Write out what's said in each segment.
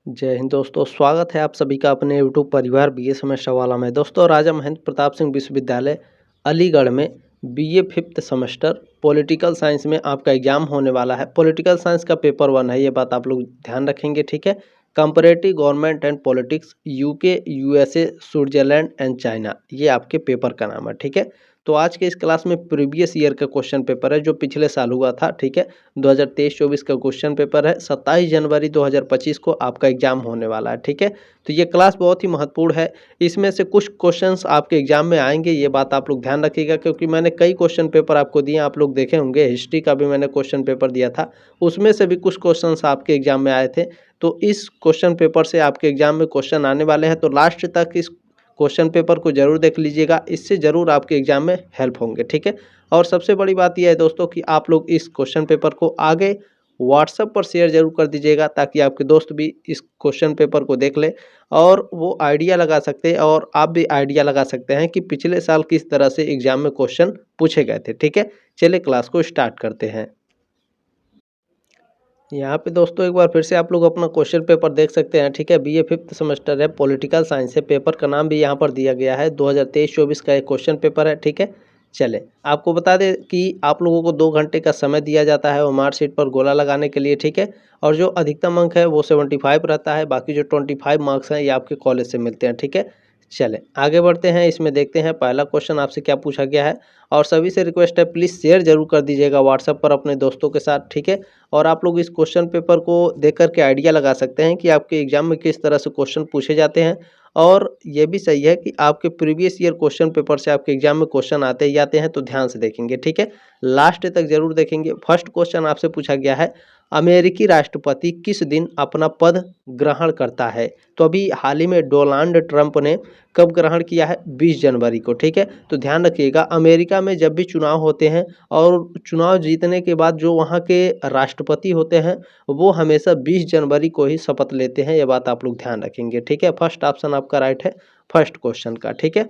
जय हिंद दोस्तों, स्वागत है आप सभी का अपने यूट्यूब परिवार बीए सेमेस्टर वाला में। दोस्तों, राजा महेंद्र प्रताप सिंह विश्वविद्यालय अलीगढ़ में BA fifth semester political science में आपका एग्जाम होने वाला है। पॉलिटिकल साइंस का पेपर 1 है, ये बात आप लोग ध्यान रखेंगे, ठीक है। Comparative government and politics, UK, USA, Switzerland and China, ये आपके पेपर का नाम है, ठीक है। तो आज के इस क्लास में प्रीवियस ईयर का क्वेश्चन पेपर है जो पिछले साल हुआ था, ठीक है। 2023-24 का क्वेश्चन पेपर है। 27 जनवरी 2025 को आपका एग्जाम होने वाला है, ठीक है। तो ये क्लास बहुत ही महत्वपूर्ण है। इसमें से कुछ क्वेश्चंस आपके एग्जाम में आएंगे, ये बात आप लोग ध्यान रखिएगा, क्योंकि मैंने कई क्वेश्चन पेपर आपको दिए, आप लोग देखे होंगे। हिस्ट्री का भी मैंने क्वेश्चन पेपर दिया था, उसमें से भी कुछ क्वेश्चंस आपके एग्जाम में आए थे। तो इस क्वेश्चन पेपर से आपके एग्जाम में क्वेश्चन आने वाले हैं, तो लास्ट तक इस क्वेश्चन पेपर को जरूर देख लीजिएगा, इससे ज़रूर आपके एग्जाम में हेल्प होंगे, ठीक है। और सबसे बड़ी बात यह है दोस्तों कि आप लोग इस क्वेश्चन पेपर को आगे व्हाट्सएप पर शेयर जरूर कर दीजिएगा, ताकि आपके दोस्त भी इस क्वेश्चन पेपर को देख ले और वो आइडिया लगा सकते हैं, और आप भी आइडिया लगा सकते हैं कि पिछले साल किस तरह से एग्जाम में क्वेश्चन पूछे गए थे, ठीक है। चलिए क्लास को स्टार्ट करते हैं। यहाँ पे दोस्तों एक बार फिर से आप लोग अपना क्वेश्चन पेपर देख सकते हैं, ठीक है। बीए फिफ्थ सेमेस्टर है, पॉलिटिकल साइंस है। पेपर का नाम भी यहाँ पर दिया गया है, 2023-24 का एक क्वेश्चन पेपर है, ठीक है। चले आपको बता दें कि आप लोगों को 2 घंटे का समय दिया जाता है वो मार्कशीट पर गोला लगाने के लिए, ठीक है। और जो अधिकतम अंक है वो 75 रहता है, बाकी जो 25 मार्क्स हैं ये आपके कॉलेज से मिलते हैं, ठीक है। चले आगे बढ़ते हैं, इसमें देखते हैं पहला क्वेश्चन आपसे क्या पूछा गया है। और सभी से रिक्वेस्ट है, प्लीज़ शेयर जरूर कर दीजिएगा व्हाट्सएप पर अपने दोस्तों के साथ, ठीक है। और आप लोग इस क्वेश्चन पेपर को देख कर के आइडिया लगा सकते हैं कि आपके एग्जाम में किस तरह से क्वेश्चन पूछे जाते हैं। और ये भी सही है कि आपके प्रीवियस ईयर क्वेश्चन पेपर से आपके एग्जाम में क्वेश्चन आते ही आते हैं, तो ध्यान से देखेंगे, ठीक है। लास्ट तक जरूर देखेंगे। फर्स्ट क्वेश्चन आपसे पूछा गया है, अमेरिकी राष्ट्रपति किस दिन अपना पद ग्रहण करता है। तो अभी हाल ही में डोनाल्ड ट्रंप ने कब ग्रहण किया है, 20 जनवरी को, ठीक है। तो ध्यान रखिएगा, अमेरिका में जब भी चुनाव होते हैं और चुनाव जीतने के बाद जो वहाँ के राष्ट्रपति होते हैं वो हमेशा 20 जनवरी को ही शपथ लेते हैं, ये बात आप लोग ध्यान रखेंगे, ठीक है। फर्स्ट ऑप्शन आपका राइट है फर्स्ट क्वेश्चन का, ठीक है।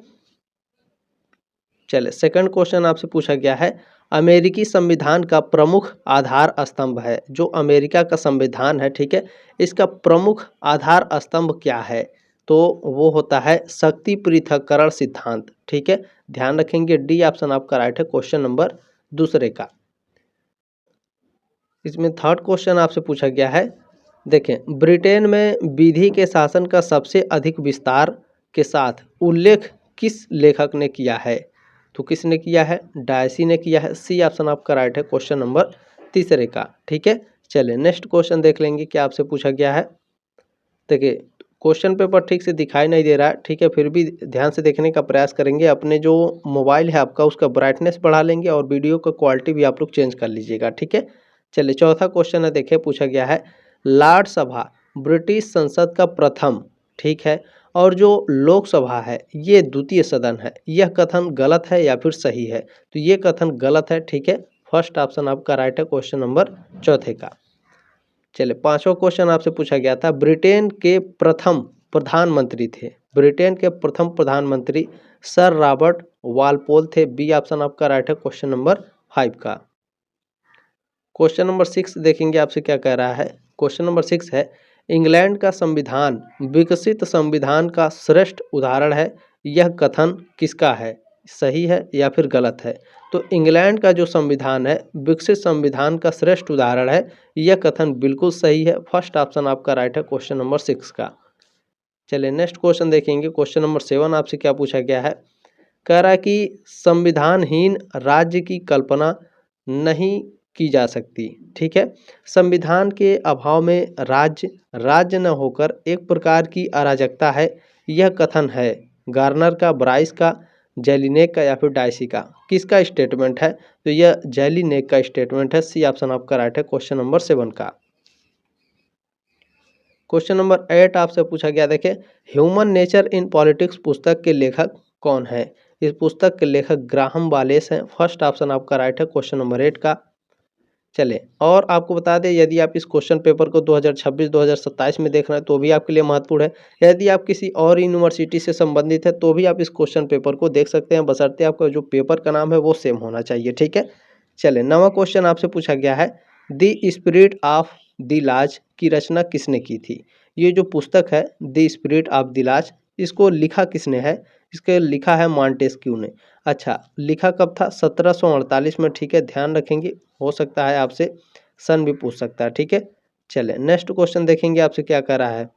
चलिए सेकंड क्वेश्चन आपसे पूछा गया है, अमेरिकी संविधान का प्रमुख आधार स्तंभ है। जो अमेरिका का संविधान है, ठीक है, इसका प्रमुख आधार स्तंभ क्या है। तो वो होता है शक्ति पृथक्करण सिद्धांत, ठीक है। ध्यान रखेंगे, डी ऑप्शन आपका राइट है क्वेश्चन नंबर दूसरे का। इसमें थर्ड क्वेश्चन आपसे पूछा गया है, देखें, ब्रिटेन में विधि के शासन का सबसे अधिक विस्तार के साथ उल्लेख किस लेखक ने किया है। तो किसने किया है, डायसी ने किया है। सी ऑप्शन आपका राइट है क्वेश्चन नंबर तीसरे का, ठीक है। चलिए नेक्स्ट क्वेश्चन देख लेंगे क्या आपसे पूछा गया है। देखिए क्वेश्चन पेपर ठीक से दिखाई नहीं दे रहा है, ठीक है, फिर भी ध्यान से देखने का प्रयास करेंगे। अपने जो मोबाइल है आपका उसका ब्राइटनेस बढ़ा लेंगे और वीडियो का क्वालिटी भी आप लोग चेंज कर लीजिएगा, ठीक है। चलिए चौथा क्वेश्चन है, देखिए पूछा गया है, लॉर्ड सभा ब्रिटिश संसद का प्रथम, ठीक है, और जो लोकसभा है ये द्वितीय सदन है, यह कथन गलत है या फिर सही है। तो ये कथन गलत है, ठीक है। फर्स्ट ऑप्शन आपका राइट है क्वेश्चन नंबर चौथे का। चलिए पांचवा क्वेश्चन आपसे पूछा गया था, ब्रिटेन के प्रथम प्रधानमंत्री थे। ब्रिटेन के प्रथम प्रधानमंत्री सर रॉबर्ट वालपोल थे। बी ऑप्शन आपका राइट है क्वेश्चन नंबर 5 का। क्वेश्चन नंबर 6 देखेंगे आपसे क्या कह रहा है। क्वेश्चन नंबर 6 है, इंग्लैंड का संविधान विकसित संविधान का श्रेष्ठ उदाहरण है, यह कथन किसका है, सही है या फिर गलत है। तो इंग्लैंड का जो संविधान है विकसित संविधान का श्रेष्ठ उदाहरण है, यह कथन बिल्कुल सही है। फर्स्ट ऑप्शन आपका राइट है क्वेश्चन नंबर 6 का। चलिए नेक्स्ट क्वेश्चन देखेंगे। क्वेश्चन नंबर 7 आपसे क्या पूछा गया है, कह रहा है कि संविधानहीन राज्य की कल्पना नहीं की जा सकती, ठीक है। संविधान के अभाव में राज्य न होकर एक प्रकार की अराजकता है, यह कथन है गार्नर का, ब्राइस का, जेलिनेक का या फिर डायसी का। किसका स्टेटमेंट है, तो यह जेलिनेक का स्टेटमेंट है। सी ऑप्शन आपका राइट है क्वेश्चन नंबर 7 का। क्वेश्चन नंबर 8 आपसे पूछा गया, देखे, ह्यूमन नेचर इन पॉलिटिक्स पुस्तक के लेखक कौन है। इस पुस्तक के लेखक ग्राहम वालेस हैं। फर्स्ट ऑप्शन आपका राइट है क्वेश्चन नंबर 8 का। चले और आपको बता दें, यदि आप इस क्वेश्चन पेपर को 2026-2027 में देख रहे हैं तो भी आपके लिए महत्वपूर्ण है। यदि आप किसी और यूनिवर्सिटी से संबंधित है तो भी आप इस क्वेश्चन पेपर को देख सकते हैं, बशर्ते आपका जो पेपर का नाम है वो सेम होना चाहिए, ठीक है। चले 9वां क्वेश्चन आपसे पूछा गया है, द स्पिरिट ऑफ द लाज की रचना किसने की थी? ये जो पुस्तक है द स्पिरिट ऑफ द लाज, इसको लिखा किसने है? इसके लिखा है मॉन्टेस्क्यू ने। अच्छा, लिखा कब था? 1748 में। ठीक है, ध्यान रखेंगे, हो सकता है आपसे सन भी पूछ सकता है। ठीक है, चले नेक्स्ट क्वेश्चन देखेंगे आपसे क्या कह रहा है।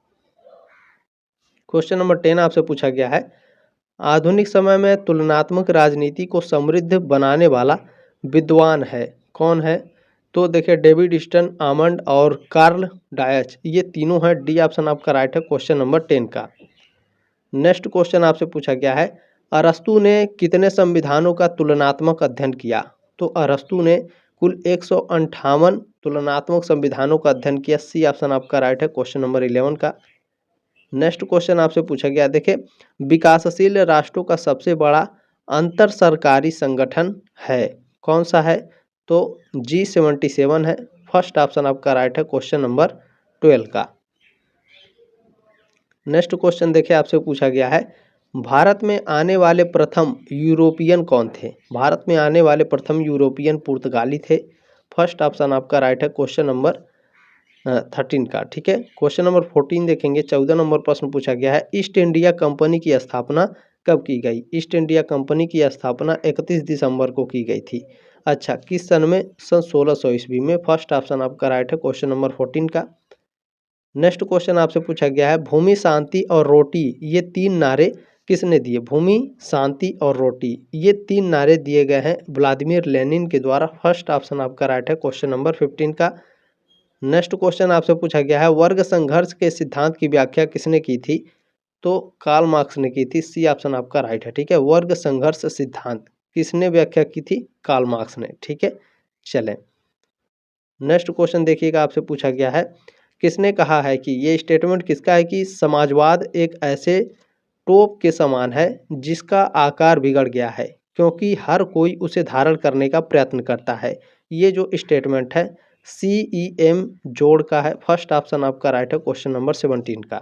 क्वेश्चन नंबर 10 आपसे पूछा गया है, आधुनिक समय में तुलनात्मक राजनीति को समृद्ध बनाने वाला विद्वान है, कौन है? तो देखिए डेविड स्टन, आमंड और कार्ल डायच, ये तीनों है। डी ऑप्शन आपका राइट है क्वेश्चन नंबर 10 का। नेक्स्ट क्वेश्चन आपसे पूछा गया है, अरस्तु ने कितने संविधानों का तुलनात्मक अध्ययन किया? तो अरस्तु ने कुल 158 तुलनात्मक संविधानों का अध्ययन किया। सी ऑप्शन आपका राइट है क्वेश्चन नंबर 11 का। नेक्स्ट क्वेश्चन आपसे पूछा गया, देखिए विकासशील राष्ट्रों का सबसे बड़ा अंतर सरकारी संगठन है, कौन सा है? तो G77 है। फर्स्ट ऑप्शन आपका राइट है क्वेश्चन नंबर 12 का। नेक्स्ट क्वेश्चन देखिए आपसे पूछा गया है, भारत में आने वाले प्रथम यूरोपियन कौन थे? भारत में आने वाले प्रथम यूरोपियन पुर्तगाली थे। फर्स्ट ऑप्शन आपका राइट है क्वेश्चन नंबर 13 का। ठीक है, क्वेश्चन नंबर 14 देखेंगे। 14 नंबर प्रश्न पूछा गया है, ईस्ट इंडिया कंपनी की स्थापना कब की गई? ईस्ट इंडिया कंपनी की स्थापना 31 दिसंबर को की गई थी। अच्छा, किस सन में? सन 1600 ईस्वी में। फर्स्ट ऑप्शन आपका राइट है क्वेश्चन नंबर 14 का। नेक्स्ट क्वेश्चन आपसे पूछा गया है, भूमि, शांति और रोटी, ये तीन नारे किसने दिए? भूमि, शांति और रोटी, ये तीन नारे दिए गए हैं व्लादिमीर लेनिन के द्वारा। फर्स्ट ऑप्शन आपका राइट है क्वेश्चन नंबर 15 का। नेक्स्ट क्वेश्चन आपसे पूछा गया है, वर्ग संघर्ष के सिद्धांत की व्याख्या किसने की थी? तो कार्ल मार्क्स ने की थी। सी ऑप्शन आपका राइट है। ठीक है, वर्ग संघर्ष सिद्धांत किसने व्याख्या की थी? कार्ल मार्क्स ने। ठीक है, चलें नेक्स्ट क्वेश्चन देखिएगा, आपसे पूछा गया है, किसने कहा है कि ये स्टेटमेंट किसका है कि समाजवाद एक ऐसे टोप के समान है जिसका आकार बिगड़ गया है क्योंकि हर कोई उसे धारण करने का प्रयत्न करता है। ये जो स्टेटमेंट है CEM जोड़ का है। फर्स्ट ऑप्शन आपका राइट है क्वेश्चन नंबर 17 का।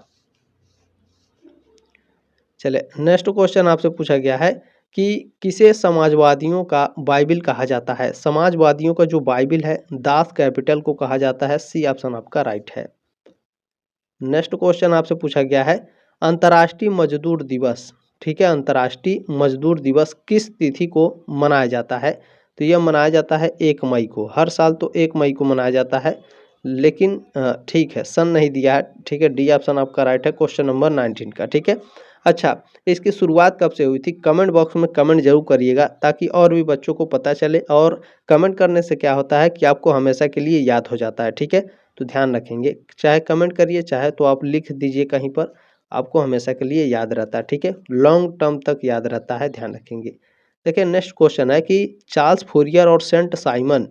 चले नेक्स्ट क्वेश्चन आपसे पूछा गया है कि किसे समाजवादियों का बाइबिल कहा जाता है? समाजवादियों का जो बाइबिल है दास कैपिटल को कहा जाता है। सी ऑप्शन आपका राइट है। नेक्स्ट क्वेश्चन आपसे पूछा गया है, अंतर्राष्ट्रीय मजदूर दिवस, ठीक है, अंतर्राष्ट्रीय मजदूर दिवस किस तिथि को मनाया जाता है? तो यह मनाया जाता है 1 मई को। हर साल तो 1 मई को मनाया जाता है, लेकिन ठीक है, सन नहीं दिया है। ठीक है, डी ऑप्शन आपका राइट है क्वेश्चन नंबर 19 का। ठीक है, अच्छा, इसकी शुरुआत कब से हुई थी? कमेंट बॉक्स में कमेंट जरूर करिएगा ताकि और भी बच्चों को पता चले। और कमेंट करने से क्या होता है कि आपको हमेशा के लिए याद हो जाता है। ठीक है, तो ध्यान रखेंगे, चाहे कमेंट करिए चाहे तो आप लिख दीजिए कहीं पर, आपको हमेशा के लिए याद रहता है। ठीक है, लॉन्ग टर्म तक याद रहता है, ध्यान रखेंगे। देखिए नेक्स्ट क्वेश्चन है कि चार्ल्स फूरियर और सेंट साइमन,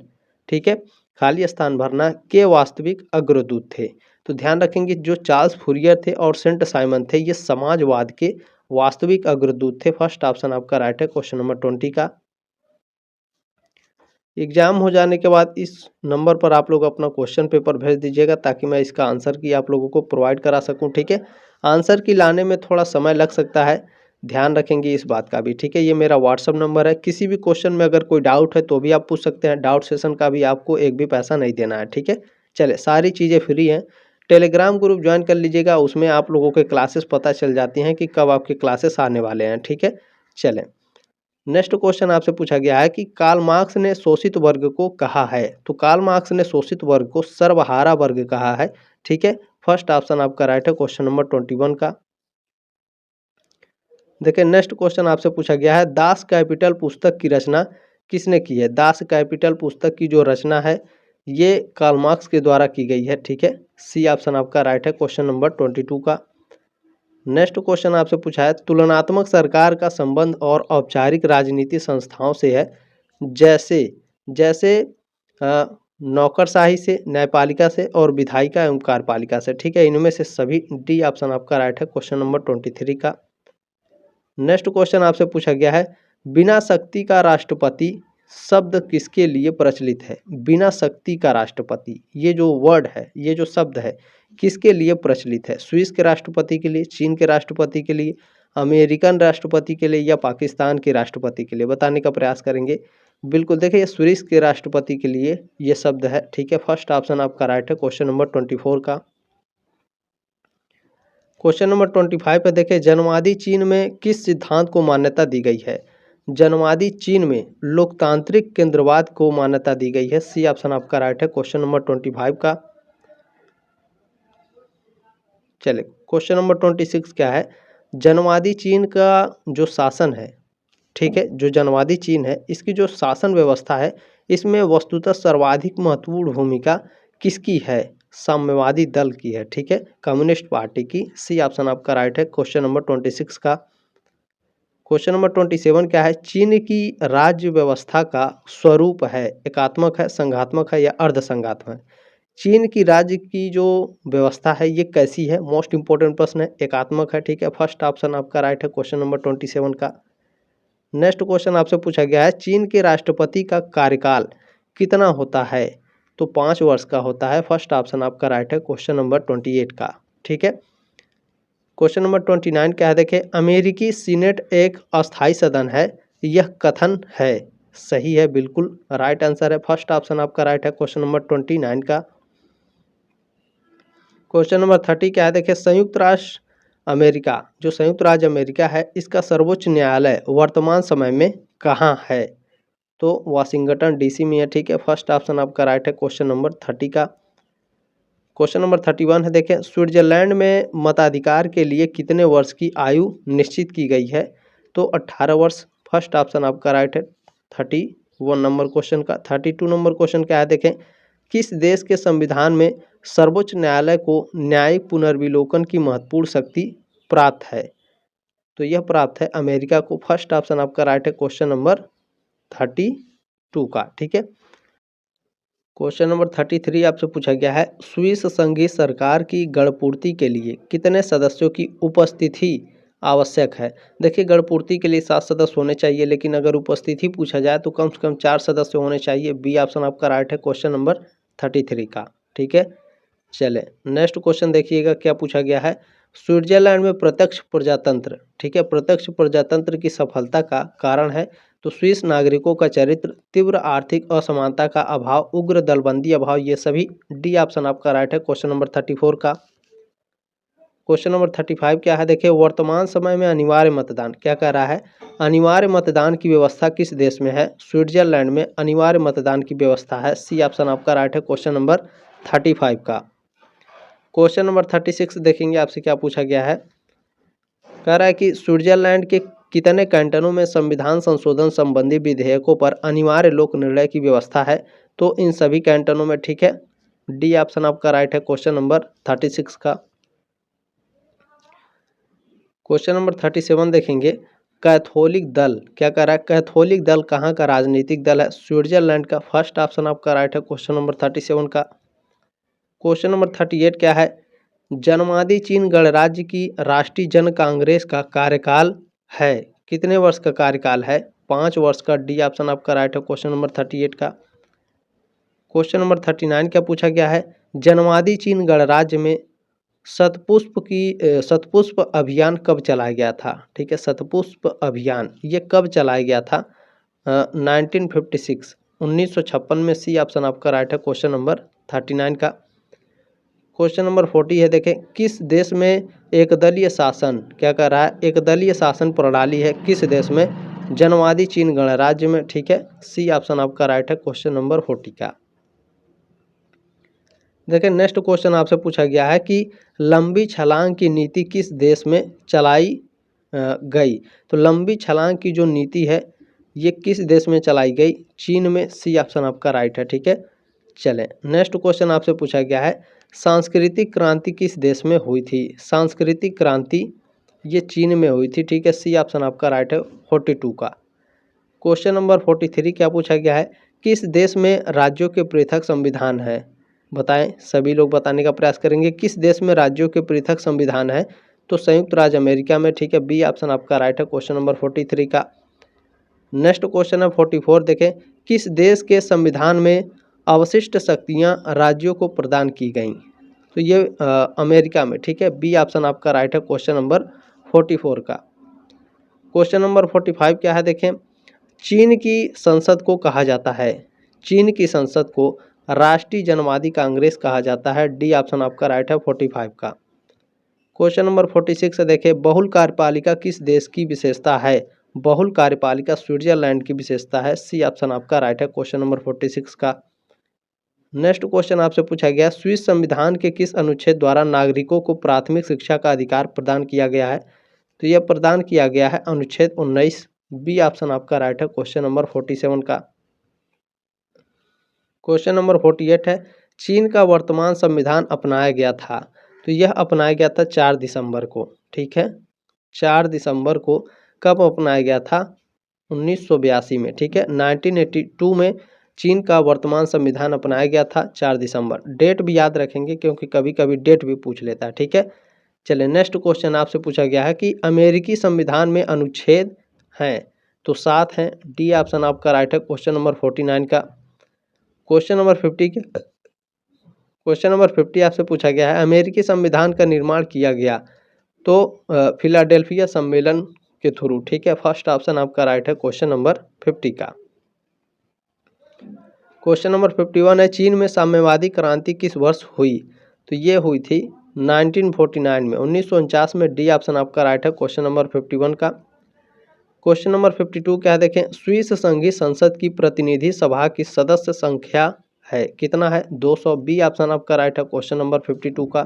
ठीक है, खाली स्थान भरना के वास्तविक अग्रदूत थे। तो ध्यान रखेंगे, जो चार्ल्स फूरियर थे और सेंट साइमन थे ये समाजवाद के वास्तविक अग्रदूत थे। फर्स्ट ऑप्शन आपका राइट है क्वेश्चन नंबर 20 का। एग्जाम हो जाने के बाद इस नंबर पर आप लोग अपना क्वेश्चन पेपर भेज दीजिएगा ताकि मैं इसका आंसर की आप लोगों को प्रोवाइड करा सकूं। ठीक है, आंसर की लाने में थोड़ा समय लग सकता है, ध्यान रखेंगे इस बात का भी। ठीक है, ये मेरा व्हाट्सअप नंबर है, किसी भी क्वेश्चन में अगर कोई डाउट है तो भी आप पूछ सकते हैं। डाउट सेशन का भी आपको एक भी पैसा नहीं देना है। ठीक है, चले, सारी चीज़ें फ्री हैं। टेलीग्राम ग्रुप ज्वाइन कर लीजिएगा, उसमें आप लोगों के क्लासेस पता चल जाती हैं कि कब आपके क्लासेस आने वाले हैं। ठीक है, चलें नेक्स्ट क्वेश्चन आपसे पूछा गया है कि कार्ल मार्क्स ने शोषित वर्ग को कहा है? तो कार्ल मार्क्स ने शोषित वर्ग को सर्वहारा वर्ग कहा है। ठीक है, फर्स्ट ऑप्शन आपका राइट है क्वेश्चन नंबर 21 का। देखिए नेक्स्ट क्वेश्चन आपसे पूछा गया है, दास कैपिटल पुस्तक की रचना किसने की है? दास कैपिटल पुस्तक की जो रचना है ये कार्ल मार्क्स के द्वारा की गई है। ठीक है, सी ऑप्शन आपका राइट है क्वेश्चन नंबर 22 का। नेक्स्ट क्वेश्चन आपसे पूछा है, तुलनात्मक सरकार का संबंध और औपचारिक राजनीति संस्थाओं से है, जैसे जैसे नौकरशाही से, न्यायपालिका से और विधायिका एवं कार्यपालिका से। ठीक है, इनमें से सभी। डी ऑप्शन आपका राइट है क्वेश्चन नंबर 23 का। नेक्स्ट क्वेश्चन आपसे पूछा गया है, बिना शक्ति का राष्ट्रपति शब्द किसके लिए प्रचलित है? बिना शक्ति का राष्ट्रपति, ये जो वर्ड है, ये जो शब्द है, किसके लिए प्रचलित है? स्विस के राष्ट्रपति के लिए, चीन के राष्ट्रपति के लिए, अमेरिकन राष्ट्रपति के लिए या पाकिस्तान के राष्ट्रपति के लिए, बताने का प्रयास करेंगे। बिल्कुल देखिए, ये स्विस के राष्ट्रपति के लिए ये शब्द है, ठीक है। फर्स्ट ऑप्शन आपका राइट है क्वेश्चन नंबर 24 का। क्वेश्चन नंबर 25 पे देखिए, जनवादी चीन में किस सिद्धांत को मान्यता दी गई है? जनवादी चीन में लोकतांत्रिक केंद्रवाद को मान्यता दी गई है। सी ऑप्शन आपका राइट है क्वेश्चन नंबर 25 का। चलिए, क्वेश्चन नंबर 26 क्या है? जनवादी चीन का जो शासन है, ठीक है, जो जनवादी चीन है, इसकी जो शासन व्यवस्था है, इसमें वस्तुतः सर्वाधिक महत्वपूर्ण भूमिका किसकी है? साम्यवादी दल की है, ठीक है, कम्युनिस्ट पार्टी की। सी ऑप्शन आपका राइट है क्वेश्चन नंबर 26 का। क्वेश्चन नंबर 27 क्या है? चीन की राज्य व्यवस्था का स्वरूप है, एकात्मक है, संघात्मक है या अर्ध संघात्मक? चीन की राज्य की जो व्यवस्था है ये कैसी है? मोस्ट इंपोर्टेंट प्रश्न है। एकात्मक है, ठीक है, फर्स्ट ऑप्शन आपका राइट है क्वेश्चन नंबर 27 का। नेक्स्ट क्वेश्चन आपसे पूछा गया है, चीन के राष्ट्रपति का कार्यकाल कितना होता है? तो 5 वर्ष का होता है। फर्स्ट ऑप्शन आपका राइट है क्वेश्चन नंबर 28 का, ठीक है। क्वेश्चन नंबर 29 क्या है? देखें, अमेरिकी सीनेट एक अस्थायी सदन है, यह कथन है, सही है, बिल्कुल राइट आंसर है। फर्स्ट ऑप्शन आपका राइट है क्वेश्चन नंबर 29 का। क्वेश्चन नंबर 30 क्या है? देखिए, संयुक्त राष्ट्र अमेरिका, जो संयुक्त राज्य अमेरिका है, इसका सर्वोच्च न्यायालय वर्तमान समय में कहाँ है? तो वाशिंगटन डीसी में है, ठीक है, फर्स्ट ऑप्शन आपका राइट है क्वेश्चन नंबर 30 का। क्वेश्चन नंबर 31 है, देखें, स्विट्जरलैंड में मताधिकार के लिए कितने वर्ष की आयु निश्चित की गई है? तो 18 वर्ष। फर्स्ट ऑप्शन आपका राइट है 31 नंबर क्वेश्चन का। 32 नंबर क्वेश्चन क्या है? देखें, किस देश के संविधान में सर्वोच्च न्यायालय को न्यायिक पुनर्विलोकन की महत्वपूर्ण शक्ति प्राप्त है? तो यह प्राप्त है अमेरिका को। फर्स्ट ऑप्शन आपका राइट है क्वेश्चन नंबर 32 का, ठीक है। क्वेश्चन नंबर 33 आपसे पूछा गया है, स्विस संघीय सरकार की गणपूर्ति के लिए कितने सदस्यों की उपस्थिति आवश्यक है? देखिए, गणपूर्ति के लिए 7 सदस्य होने चाहिए, लेकिन अगर उपस्थिति पूछा जाए तो कम से कम 4 सदस्य होने चाहिए। बी ऑप्शन आपका राइट है क्वेश्चन नंबर 33 का, ठीक है। चले, नेक्स्ट क्वेश्चन देखिएगा क्या पूछा गया है। स्विट्जरलैंड में प्रत्यक्ष प्रजातंत्र, ठीक है, प्रत्यक्ष प्रजातंत्र की सफलता का कारण है? तो स्विस नागरिकों का चरित्र, तीव्र आर्थिक असमानता का अभाव, उग्र दलबंदी अभाव, ये सभी। डी ऑप्शन आपका राइट है क्वेश्चन नंबर 34 का। क्वेश्चन नंबर 35 क्या है? देखिए, वर्तमान समय में अनिवार्य मतदान, क्या कह रहा है? अनिवार्य मतदान की व्यवस्था किस देश में है? स्विट्जरलैंड में अनिवार्य मतदान की व्यवस्था है। सी ऑप्शन आपका राइट है क्वेश्चन नंबर 35 का। क्वेश्चन नंबर 36 देखेंगे आपसे क्या पूछा गया है। कह रहा है कि स्विट्जरलैंड के कितने कैंटनों में संविधान संशोधन संबंधी विधेयकों पर अनिवार्य लोक निर्णय की व्यवस्था है? तो इन सभी कैंटनों में, ठीक है, डी ऑप्शन आपका राइट है क्वेश्चन नंबर 36 का। क्वेश्चन नंबर 37 देखेंगे, कैथोलिक दल, क्या कह रहा है? कैथोलिक दल कहाँ का राजनीतिक दल है? स्विट्जरलैंड का। फर्स्ट ऑप्शन आपका राइट है क्वेश्चन नंबर 37 का। क्वेश्चन नंबर 38 क्या है? जनवादी चीन गणराज्य की राष्ट्रीय जन कांग्रेस का कार्यकाल है, कितने वर्ष का कार्यकाल है? 5 वर्ष का। डी ऑप्शन आपका राइट है क्वेश्चन नंबर 38 का। क्वेश्चन नंबर 39 क्या पूछा गया है? जनवादी चीन गणराज्य में शतपुष्प अभियान कब चलाया गया था? ठीक है, शतपुष्प अभियान ये कब चलाया गया था? 1956 में। सी ऑप्शन आपका राइट है क्वेश्चन नंबर 39 का। क्वेश्चन नंबर 40 है, देखें, किस देश में एकदलीय शासन, क्या कह रहा है? एकदलीय शासन प्रणाली है किस देश में? जनवादी चीन गणराज्य में, ठीक है। सी ऑप्शन आपका राइट है क्वेश्चन नंबर 40 का। देखिए, नेक्स्ट क्वेश्चन आपसे पूछा गया है कि लंबी छलांग की नीति किस देश में चलाई गई? तो लंबी छलांग की जो नीति है ये किस देश में चलाई गई? चीन में। सी ऑप्शन आपका राइट है, ठीक है। चलें, नेक्स्ट क्वेश्चन आपसे पूछा गया है, सांस्कृतिक क्रांति किस देश में हुई थी? सांस्कृतिक क्रांति ये चीन में हुई थी, ठीक है। सी ऑप्शन आपका राइट है 42 का। क्वेश्चन नंबर 43 क्या पूछा गया है? किस देश में राज्यों के पृथक संविधान है? बताएं, सभी लोग बताने का प्रयास करेंगे। किस देश में राज्यों के पृथक संविधान है? तो संयुक्त राज्य अमेरिका में, ठीक है। बी ऑप्शन आपका राइट है क्वेश्चन नंबर 43 का। नेक्स्ट क्वेश्चन है 44, देखें, किस देश के संविधान में अवशिष्ट शक्तियां राज्यों को प्रदान की गईं? तो ये अमेरिका में, ठीक है। बी ऑप्शन आपका राइट है क्वेश्चन नंबर 44 का। क्वेश्चन नंबर 45 क्या है देखें, चीन की संसद को कहा जाता है, चीन की संसद को राष्ट्रीय जनवादी कांग्रेस कहा जाता है। डी ऑप्शन आपका राइट है 45 का। क्वेश्चन नंबर 46 से देखें, बहुल कार्यपालिका किस देश की विशेषता है, बहुल कार्यपालिका स्विट्जरलैंड की विशेषता है। सी ऑप्शन आपका राइट है क्वेश्चन नंबर 46 का। नेक्स्ट क्वेश्चन आपसे पूछा गया, स्विस संविधान के किस अनुच्छेद द्वारा नागरिकों को प्राथमिक शिक्षा का अधिकार प्रदान किया गया है। तो यह प्रदान किया गया है अनुच्छेद 19। बी ऑप्शन आपका राइट है क्वेश्चन नंबर 47 का। क्वेश्चन नंबर 48 है, चीन का वर्तमान संविधान अपनाया गया था, तो यह अपनाया गया था 4 दिसंबर को। ठीक है, 4 दिसंबर को कब अपनाया गया था, 1982 में। ठीक है, 1982 में चीन का वर्तमान संविधान अपनाया गया था 4 दिसंबर। डेट भी याद रखेंगे क्योंकि कभी कभी डेट भी पूछ लेता है। ठीक है, चलिए नेक्स्ट क्वेश्चन आपसे पूछा गया है कि अमेरिकी संविधान में अनुच्छेद हैं, तो 7 हैं। डी ऑप्शन आपका राइट है क्वेश्चन नंबर 49 का। क्वेश्चन नंबर 50 क्या, क्वेश्चन नंबर 50 आपसे पूछा गया है, अमेरिकी संविधान का निर्माण किया गया तो फिलाडेल्फिया सम्मेलन के थ्रू। ठीक है, फर्स्ट ऑप्शन आपका राइट है क्वेश्चन नंबर 50 का। क्वेश्चन नंबर 51 है, चीन में साम्यवादी क्रांति किस वर्ष हुई, तो ये हुई थी 1949 में, 1949 में। डी ऑप्शन आपका राइट है क्वेश्चन नंबर 51 का। क्वेश्चन नंबर 52 क्या है देखें, स्विस संघीय संसद की प्रतिनिधि सभा की सदस्य संख्या है, कितना है, 200। बी ऑप्शन आपका राइट है क्वेश्चन नंबर 52 का।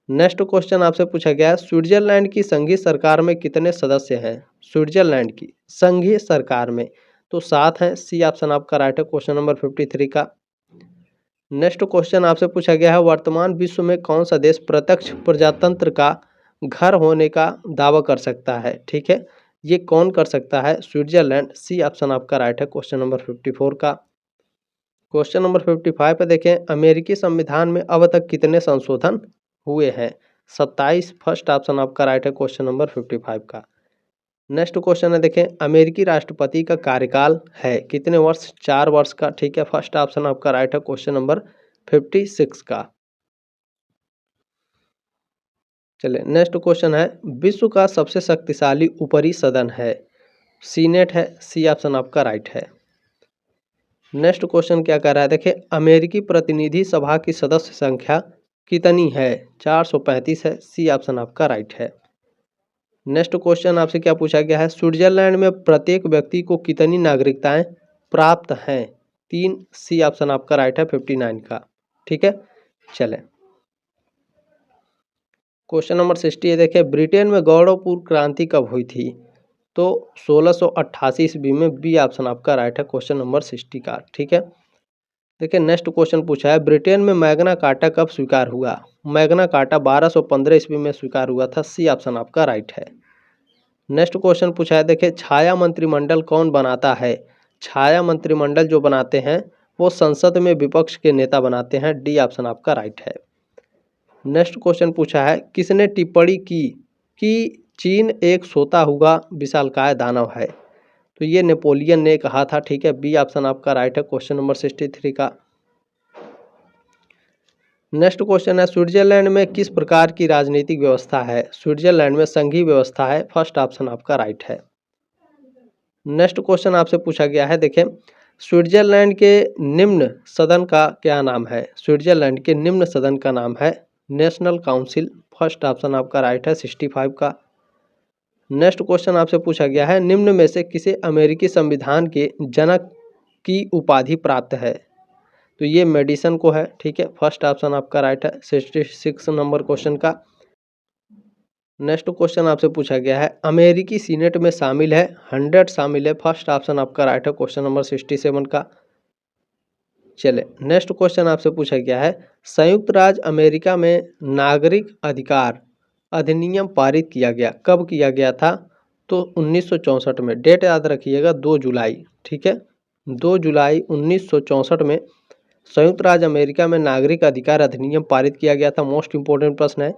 नेक्स्ट क्वेश्चन आपसे पूछा गया है, स्विट्जरलैंड की संघीय सरकार में कितने सदस्य हैं, स्विट्जरलैंड की संघीय सरकार में, तो 7 हैं। सी ऑप्शन आपका राइट है क्वेश्चन नंबर 53 का। नेक्स्ट क्वेश्चन आपसे पूछा गया है, वर्तमान विश्व में कौन सा देश प्रत्यक्ष प्रजातंत्र का घर होने का दावा कर सकता है। ठीक है, ये कौन कर सकता है, स्विट्जरलैंड। सी ऑप्शन आपका राइट है क्वेश्चन नंबर 54 का। क्वेश्चन नंबर 55 पे देखें, अमेरिकी संविधान में अब तक कितने संशोधन हुए हैं, 27। फर्स्ट ऑप्शन आपका राइट है क्वेश्चन नंबर 55 का। नेक्स्ट क्वेश्चन है देखें, अमेरिकी राष्ट्रपति का कार्यकाल है कितने वर्ष, 4 वर्ष का। ठीक है, फर्स्ट ऑप्शन आपका राइट है क्वेश्चन नंबर 56 का। चलिए नेक्स्ट क्वेश्चन है, विश्व का सबसे शक्तिशाली ऊपरी सदन है, सीनेट है। सी ऑप्शन आपका राइट है। नेक्स्ट क्वेश्चन क्या कह रहा है देखिए, अमेरिकी प्रतिनिधि सभा की सदस्य संख्या कितनी है, 435 है। सी ऑप्शन आपका राइट है। नेक्स्ट क्वेश्चन आपसे क्या पूछा गया है, स्विट्जरलैंड में प्रत्येक व्यक्ति को कितनी नागरिकताएं प्राप्त हैं, 3। सी ऑप्शन आपका राइट है 59 का। ठीक है, चलें क्वेश्चन नंबर 60 है देखिए, ब्रिटेन में गौरवपूर्ण क्रांति कब हुई थी, तो 1688 ईस्वी में। बी ऑप्शन आपका राइट है क्वेश्चन नंबर 60 का। ठीक है, देखिए नेक्स्ट क्वेश्चन पूछा है, ब्रिटेन में मैग्ना कार्टा कब स्वीकार हुआ, मैग्ना कार्टा 1215 ईस्वी में स्वीकार हुआ था। सी ऑप्शन आपका राइट है। नेक्स्ट क्वेश्चन पूछा है देखिए, छाया मंत्रिमंडल कौन बनाता है, छाया मंत्रिमंडल जो बनाते हैं वो संसद में विपक्ष के नेता बनाते हैं। डी ऑप्शन आपका राइट है। नेक्स्ट क्वेश्चन पूछा है, किसने टिप्पणी की कि चीन एक सोता हुआ विशालकाय दानव है, तो ये नेपोलियन ने कहा था। ठीक है, बी ऑप्शन आपका राइट है क्वेश्चन नंबर 63 का। नेक्स्ट क्वेश्चन है, स्विट्जरलैंड में किस प्रकार की राजनीतिक व्यवस्था है, स्विट्जरलैंड में संघीय व्यवस्था है। फर्स्ट ऑप्शन आपका राइट है। नेक्स्ट क्वेश्चन आपसे पूछा गया है देखिए, स्विट्जरलैंड के निम्न सदन का क्या नाम है, स्विट्जरलैंड के निम्न सदन का नाम है नेशनल काउंसिल। फर्स्ट ऑप्शन आपका राइट है 65 का। नेक्स्ट क्वेश्चन आपसे पूछा गया है, निम्न में से किसे अमेरिकी संविधान के जनक की उपाधि प्राप्त है, तो ये मेडिसन को है। ठीक है, फर्स्ट ऑप्शन आपका राइट है 66 नंबर क्वेश्चन का। नेक्स्ट क्वेश्चन आपसे पूछा गया है, अमेरिकी सीनेट में शामिल है 100 शामिल है। फर्स्ट ऑप्शन आपका राइट है क्वेश्चन नंबर 67 का। चले नेक्स्ट क्वेश्चन आपसे पूछा गया है, संयुक्त राज्य अमेरिका में नागरिक अधिकार अधिनियम पारित किया गया, कब किया गया था, तो 1964 में। डेट याद रखिएगा 2 जुलाई। ठीक है, 2 जुलाई 1964 में संयुक्त राज्य अमेरिका में नागरिक अधिकार अधिनियम पारित किया गया था। मोस्ट इंपोर्टेंट प्रश्न है।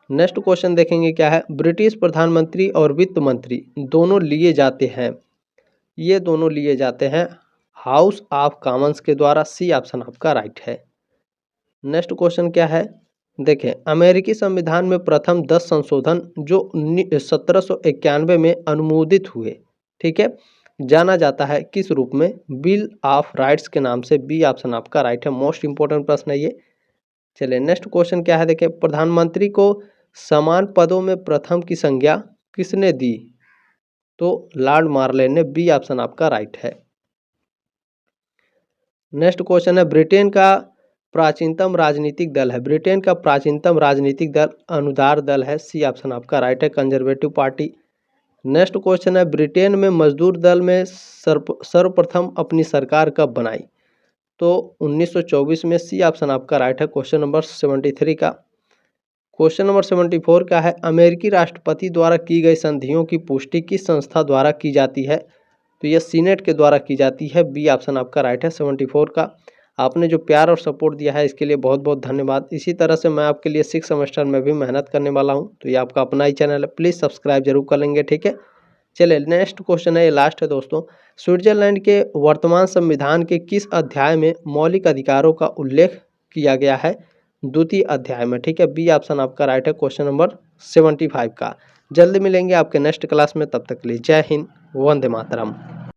नेक्स्ट क्वेश्चन देखेंगे क्या है, ब्रिटिश प्रधानमंत्री और वित्त मंत्री दोनों लिए जाते हैं, ये दोनों लिए जाते हैं हाउस ऑफ कॉमन्स के द्वारा। सी ऑप्शन आपका राइट है। नेक्स्ट क्वेश्चन क्या है, देखें, अमेरिकी संविधान में प्रथम 10 संशोधन जो 1791 में अनुमोदित हुए, ठीक है, जाना जाता है किस रूप में? बिल ऑफ राइट्स के नाम से। बी ऑप्शन आपका राइट है। मोस्ट इंपोर्टेंट प्रश्न है ये। चलिए नेक्स्ट क्वेश्चन क्या है, देखिए, प्रधानमंत्री को समान पदों में प्रथम की संज्ञा किसने दी? तो लॉर्ड मार्लेन ने। बी ऑप्शन आपका राइट है। नेक्स्ट क्वेश्चन है, ब्रिटेन का प्राचीनतम राजनीतिक दल है। ब्रिटेन का प्राचीनतम राजनीतिक दल अनुदार दल है। सी ऑप्शन आपका राइट है, कंजर्वेटिव पार्टी। नेक्स्ट क्वेश्चन है, ब्रिटेन में मजदूर दल में सर्वप्रथम अपनी सरकार कब बनाई? तो 1924 में। सी ऑप्शन आपका राइट है, क्वेश्चन नंबर 73 का। क्वेश्चन नंबर 74 का है, अमेरिकी राष्ट्रपति द्वारा की गई संधियों की पुष्टि किस संस्था द्वारा की जाती है? तो यह सीनेट के द्वारा की जाती है। बी ऑप्शन आपका राइट है, 74 का। आपने जो प्यार और सपोर्ट दिया है इसके लिए बहुत बहुत धन्यवाद। इसी तरह से मैं आपके लिए 6 सेमेस्टर में भी मेहनत करने वाला हूं, तो ये आपका अपना ही चैनल है, प्लीज़ सब्सक्राइब जरूर कर लेंगे, ठीक है। चलिए नेक्स्ट क्वेश्चन है, ये लास्ट है दोस्तों। स्विट्जरलैंड के वर्तमान संविधान के किस अध्याय में मौलिक अधिकारों का उल्लेख किया गया है? द्वितीय अध्याय में, ठीक है। बी ऑप्शन आपका राइट है, क्वेश्चन नंबर 75 का। जल्दी मिलेंगे आपके नेक्स्ट क्लास में, तब तक के लिए जय हिंद, वंदे मातरम।